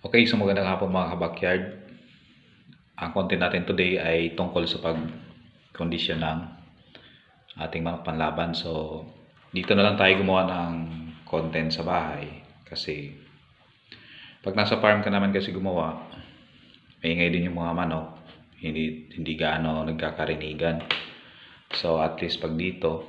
Okay, so magandang hapon mga kabakyard. Ang content natin today ay tungkol sa pag-kondisyon ng ating manok panlaban. So, dito na lang tayo gumawa ng content sa bahay. Kasi, pag nasa farm ka naman kasi gumawa, maingay din yung mga manok. Hindi gaano nagkakarinigan. So, at least pag dito,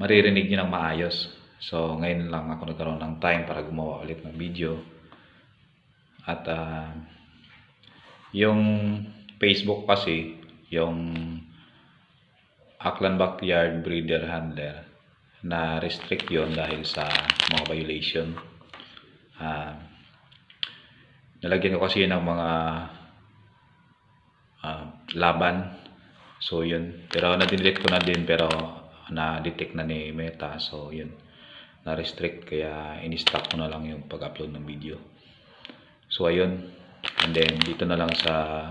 maririnig nyo ng maayos. So, ngayon lang ako nagkaroon ng time para gumawa ulit ng video. At yung Facebook kasi, yung Aklan Backyard Breeder Handler, na restrict yon dahil sa mga violation. Nalagyan ko kasi yun ng mga laban. So yun, pero na-delete ko na din, pero na-detect na ni Meta. So yun, na-restrict, kaya in-stop ko na lang yung pag-upload ng video. So ayun, and then dito na lang sa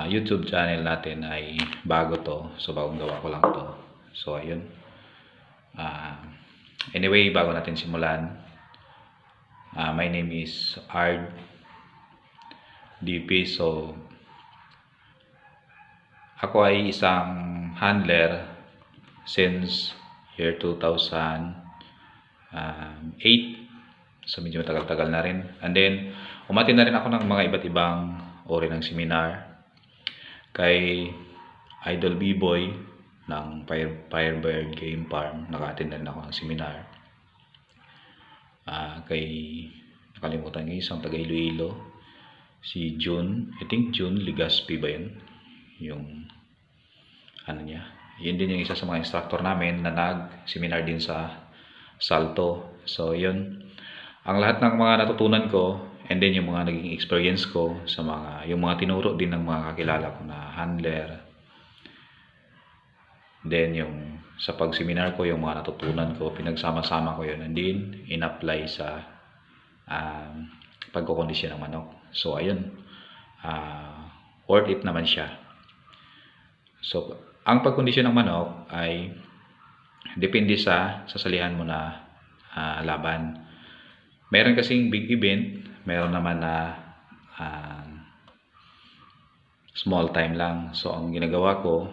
YouTube channel natin ay bago to. So bagong gawa ko lang to. So ayun. Anyway, bago natin simulan, my name is Ard DP. So ako ay isang handler since year 2008. So medyo matagal-tagal na rin. And then umattend na rin ako ng mga iba't ibang uri ng seminar. Kay Idol B-Boy ng Firebird Game Farm, naka-attend na rin ako ng seminar. Kay nakalimutan ng isang taga Iloilo, si June, I think June Ligaspi ba yun? Yung ano niya, yun din yung isa sa mga instructor namin na nag-seminar din sa Salto. So yun, ang lahat ng mga natutunan ko, and then yung mga naging experience ko sa yung mga tinuro din ng mga kakilala ko na handler, then yung sa pag-seminar ko, yung mga natutunan ko, pinagsama-sama ko yun, and then in-apply sa pagkukondisyon ng manok. So ayun, worth it naman siya. So ang pagkondisyon ng manok ay depende sa sasalihan mo na laban. Meron kasing big event, meron naman na small time lang. So ang ginagawa ko,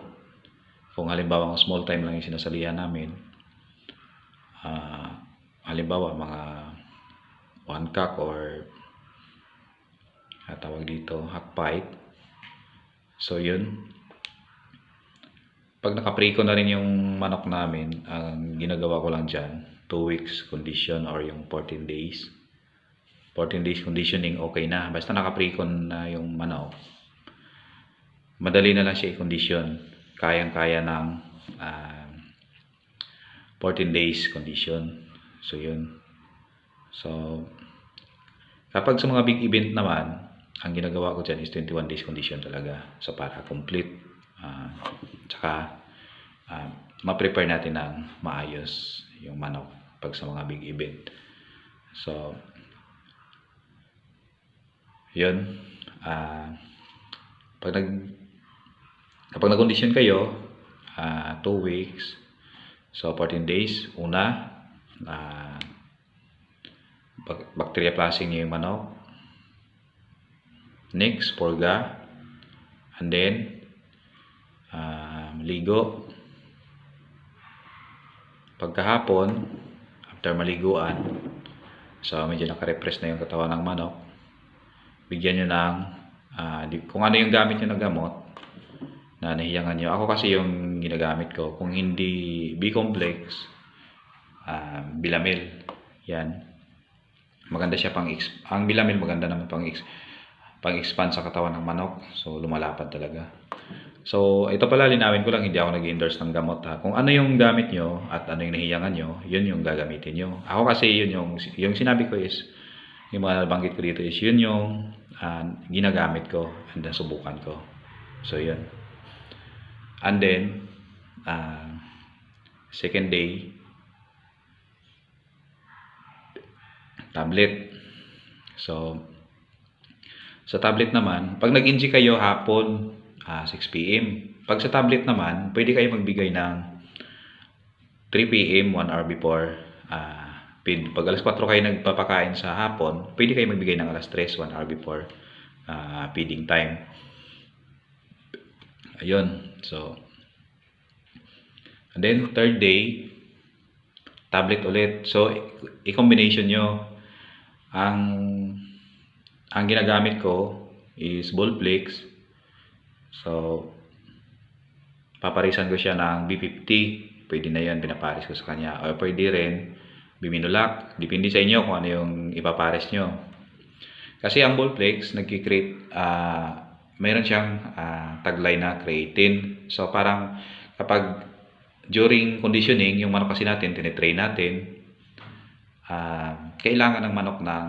kung halimbawa small time lang yung sinasalihan namin, halimbawa mga 1 cock or tawag dito hack fight. So yun, pag naka-pre-con na rin yung manok namin, ang ginagawa ko lang dyan, 2 weeks condition or yung 14 days. 14 days conditioning, okay na. Basta naka-pre-con na yung manok, madali na lang siya i-condition. Kayang-kaya ng 14 days condition. So yun. So kapag sa mga big event naman, ang ginagawa ko dyan is 21 days condition talaga. So para complete, tsaka ma-prepare natin ng maayos yung manok pag sa mga big event. So yun, kapag nag-condition kayo, 2 weeks, so 14 days, una, bacteria flushing niyo yung manok. Next, purga. And then ligo. Pagkahapon, after maliguan, so medyo naka-repress na yung katawan ng manok, bigyan nyo ng kung ano yung gamit nyo na gamot na nahiyangan nyo. Ako kasi yung ginagamit ko, kung hindi B-complex, Bilamil. Yan, maganda siya ang Bilamil, maganda naman pang-expand sa katawan ng manok. So lumalapad talaga. So ito pala, linawin ko lang, hindi ako nag-endorse ng gamot ha. Kung ano yung gamit nyo at ano yung nahiyangan nyo, yun yung gagamitin nyo. Ako kasi yun yung sinabi ko is, yung mga nabanggit ko dito is yun yung ginagamit ko and then subukan ko. So yun. And then second day, tablet. So sa tablet naman, pag nag-inject kayo hapon, 6 PM. Pag sa tablet naman, pwede kayo magbigay ng 3 PM, 1 hour before feed. Pag alas 4 kayo nagpapakain sa hapon, pwede kayo magbigay ng alas 3, 1 hour before feeding time. Ayun. So, and then third day, tablet ulit. So, i-combination nyo. Ang ginagamit ko is Volplex. So, paparisan ko siya ng B50. Pwede na yan, pinaparis ko sa kanya. O pwede rin Biminulac. Depende sa inyo kung ano yung ipapares nyo. Kasi ang Volplex, nagkikreate, mayroon siyang taglay na creatine. So, parang kapag during conditioning, yung manok kasi natin, tinitrain natin, kailangan ng manok ng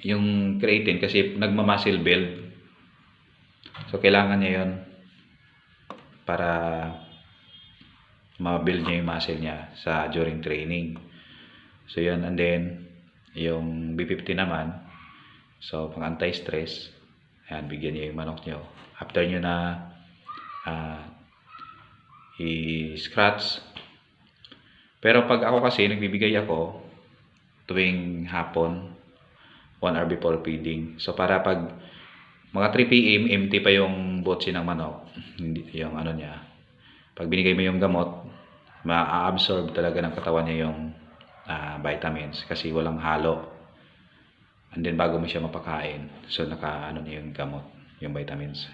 yung creatine kasi nagma-muscle build. So, kailangan niya yun para ma-build niya yung muscle niya during training. So, yun. And then, yung B50 naman, so, pang anti-stress, ayan, bigyan niyo yung manok niyo. After niyo na i-scratch. Pero pag ako kasi, nagbibigay ako tuwing hapon, 1 hour before feeding. So, para pag mga 3 PM, empty pa yung botse ng manok. Hindi, yung ano niya. Pag binigay mo yung gamot, ma-absorb talaga ng katawan niya yung vitamins kasi walang halo. And then, bago mo siya mapakain, so naka-ano niya yung gamot, yung vitamins.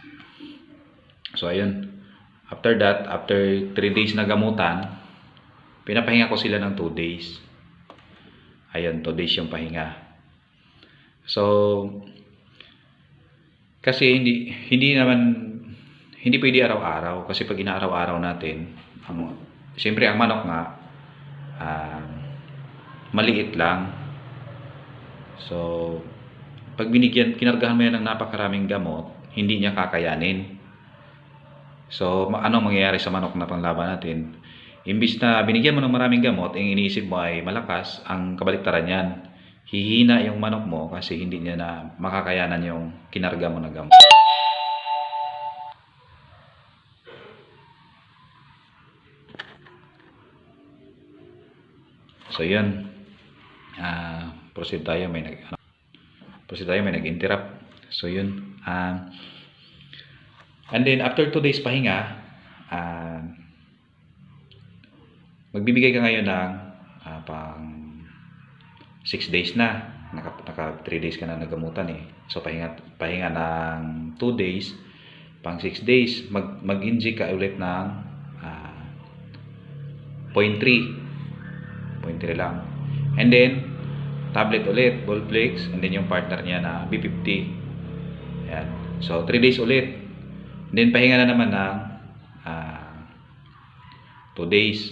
So, ayun. After that, after 3 days na gamutan, pinapahinga ko sila ng 2 days. Ayun, 2 days yung pahinga. So, kasi hindi pwede araw-araw kasi pag inaaraw-araw natin, siyempre ang manok nga maliit lang. So, pag kinargahan mo yan ng napakaraming gamot, hindi niya kakayanin. So, anong mangyayari sa manok na panglaban natin? Imbis na binigyan mo ng maraming gamot, ang iniisip mo ay malakas, ang kabaliktaran yan. Hihina yung manok mo kasi hindi niya na makakayanan yung kinarga mo na gamot. So, yun. Proceed tayo. May nag-interrupt. So, yun. And then, after 2 days pahinga, magbibigay ka ngayon ng pang 6 days na. Naka 3 days ka na nagamutan eh. So, pahinga ng 2 days. Pang 6 days, mag-inject ka ulit ng 0.3 lang. And then, tablet ulit, Volplex, and then yung partner niya na B50. Ayan. So, 3 days ulit. And then, pahinga na naman ng 2 days.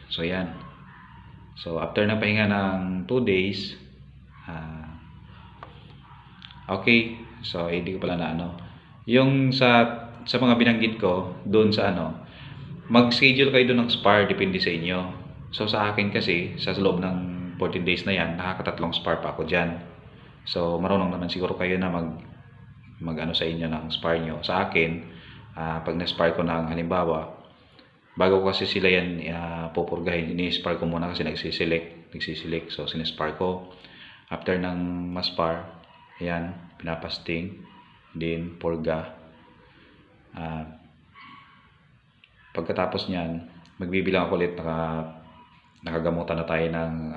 So, yan. So, after na pahinga ng 2 days, okay. So, hindi ko pala na ano. Yung sa mga binanggit ko, doon sa mag-schedule kayo doon ng spar, depende sa inyo. So, sa akin kasi, sa loob ng 14 days na yan, nakakatatlong spar pa ako dyan. So, marunong naman siguro kayo na mag-ano sa inyo ng spar nyo. Sa akin, pag na-spar ko ng halimbawa, bago ko kasi sila yan pupurgahin, ini-spar ko muna kasi nagsiselect. So, sinispar ko. After ng maspar, ayan, pinapasting, then purga. Pagkatapos niyan, magbibilang ako ulit, nakagamutan na tayo ng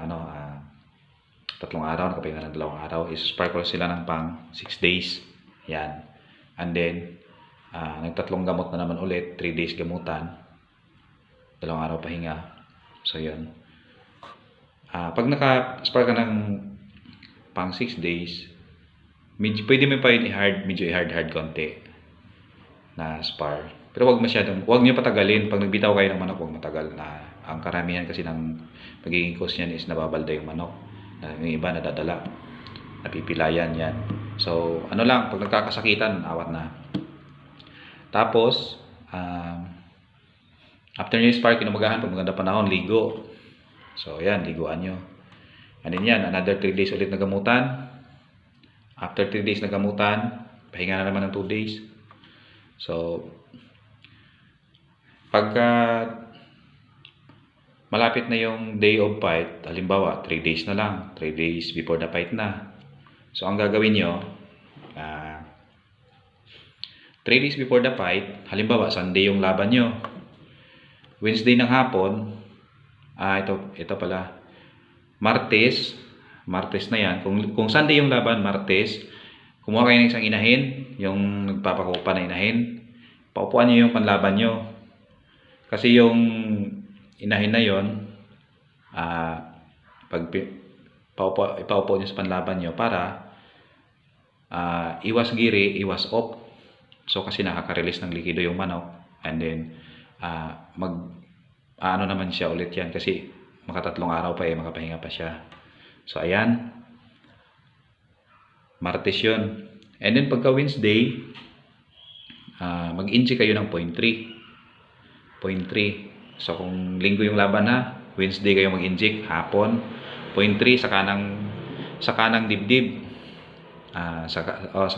3 araw, nakapahinga ng 2 araw. Is-spar ko sila ng pang 6 days. Yan. And then, nagtatlong gamot na naman ulit, 3 days gamutan, 2 araw pahinga. So, yun. Pag naka-spar ka ng pang 6 days, pwede mo pa yun medyo i-hard konti na spar. Pero wag niyo patagalin. Pag nagbitaw kayo ng manok, wag matagal na. Ang karamihan kasi ng magiging cause niyan is nababalda yung manok. Yung iba nadadala, napipilayan yan. So, lang, pag nagkakasakitan, awat na. Tapos, after nyo spark, kinumagahan, pag maganda panahon, ligo. So, yan, liguan nyo. And then yan, another 3 days ulit na gamutan. After 3 days na gamutan, pahinga na naman ng 2 days. So, pagka malapit na yung day of fight, halimbawa 3 days na lang, 3 days before the fight na. So ang gagawin nyo, 3 days before the fight, halimbawa Sunday yung laban nyo, Wednesday ng hapon, ito pala, Martes na yan. Kung Sunday yung laban, Martes, kumuha kayo ng isang inahin, yung nagpapakupa na inahin, paupuan nyo yung panlaban nyo. Kasi yung inahin na yon, ipaupo nyo sa panlaban nyo para iwas giri, iwas op. So kasi nakaka-release ng likido yung manok, and then ano naman siya ulit yan kasi makatatlong araw pa makapahinga pa siya. So ayan, Martes yun. And then pagka Wednesday, mag-inject kayo ng 0.3. So kung linggo yung laban na, Wednesday kayo mag-inject, hapon, 0.3 sa kanang dibdib. Sa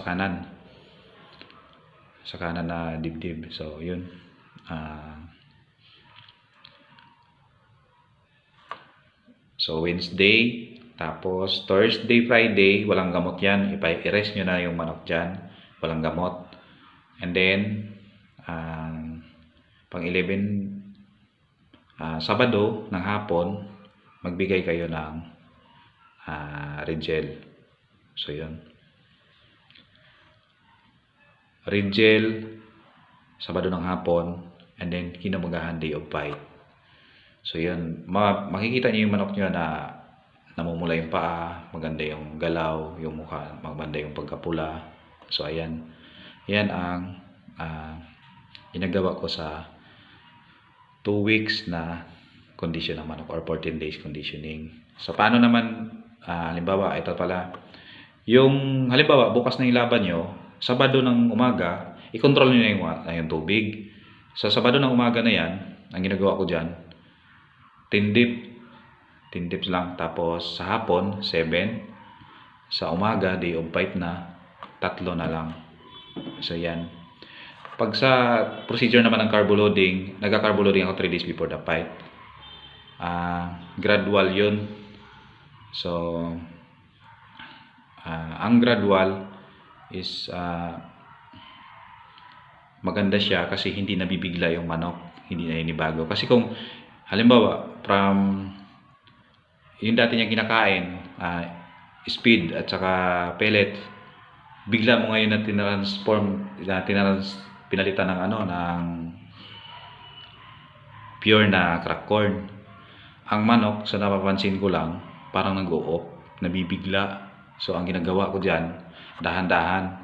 kanan. Sa kanan na dibdib. So yun. So Wednesday, tapos Thursday, Friday, walang gamot yan. I-rest nyo na yung manok dyan. Walang gamot. And then, pang 11, Sabado ng hapon, magbigay kayo ng Red-Gel. So yun. Red-Gel, Sabado ng hapon, and then kinabukahan day of fight. So yun, makikita niyo yung manok nyo na namumula yung paa, maganda yung galaw, yung mukha, maganda yung pagkapula. So ayan, yan ang ginagawa ko sa 2 weeks na condition ng manok or 14 days conditioning. So paano naman, halimbawa, ito pala, yung halimbawa bukas na yung laban nyo, Sabado ng umaga, i-control nyo na yung tubig. Sa Sabado ng umaga na yan, ang ginagawa ko dyan, 10 dips lang. Tapos sa hapon, 7. Sa umaga, day of fight na, 3 na lang. So yan. Pag sa procedure naman ng carbo loading, nagka-carbo loading ako 3 days before the fight. Gradual yun. So, ang gradual is maganda siya kasi hindi nabibigla yung manok, hindi na inibago. Kasi kung halimbawa from yung dati niya kinakain, speed at saka pellet, bigla mo ngayon na pinalitan ng ng pure na crack corn. Ang manok, sa napapansin ko lang, parang nag-o-off, nabibigla. So ang ginagawa ko diyan, dahan-dahan.